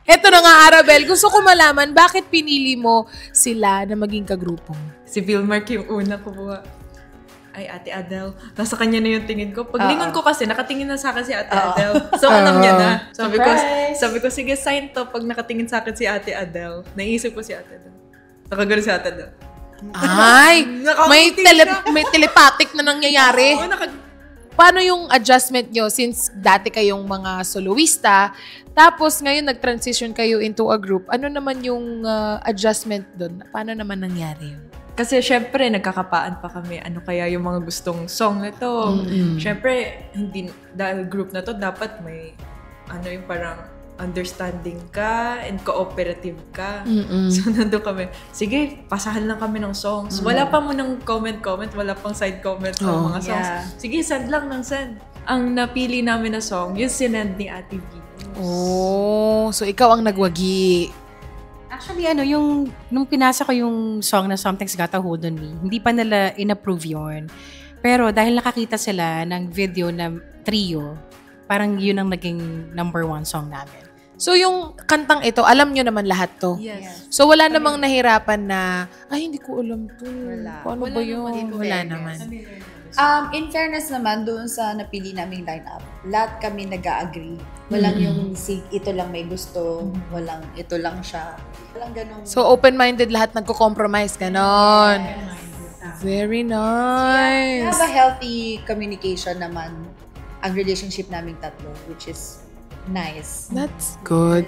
Eto na nga, Arabel. Gusto ko malaman, bakit pinili mo sila na maging kagrupo mo? Si Vilmark yung una ko buha. Ay, Ate Adele. Nasa kanya na yung tingin ko. Paglingon ko kasi, nakatingin na sa akin si Ate Adele. So, alam niya na. Sabi ko, sige, sign to pag nakatingin sa akin si Ate Adele. Naisip ko si Ate Adele. Nakagano si Ate Adele. Ay! may telepathic na nangyayari. Paano yung adjustment nyo since dati kayong mga soloista, tapos ngayon nag-transition kayo into a group? Ano naman yung adjustment doon? Paano naman nangyari yun? Kasi syempre, nagkakapaan pa kami. Ano kaya yung mga gustong song na to? Syempre, dahil group na to, dapat may yung parang understanding ka and cooperative ka. So, nandun kami. Sige, pasahan lang kami ng songs. Wala pa mo ng comment, wala pang side comment ng mga songs. Sige, send lang ng send. Ang napili namin na song, yung sinend ni Ate Venus. Oh, so ikaw ang nagwagi. Actually, nung pinasa ko yung song na Something's Got a Hold on Me, hindi pa nila in-approve yun. Pero dahil nakakita sila ng video na trio, parang yun ang naging #1 song namin. So, yung kantang ito, alam nyo naman lahat to? Yes. So, wala namang nahirapan na, ay, hindi ko alam to. Wala. Paano ba yun? Wala naman. In fairness naman, doon sa napili naming lineup, lahat kami nag-agree. Walang yung ito lang may gusto, walang ito lang siya. Walang ganun. So, open-minded lahat, nagko-compromise, ganon. Very nice. We have a healthy communication naman ang relationship naming tatlo, which is nice. That's good.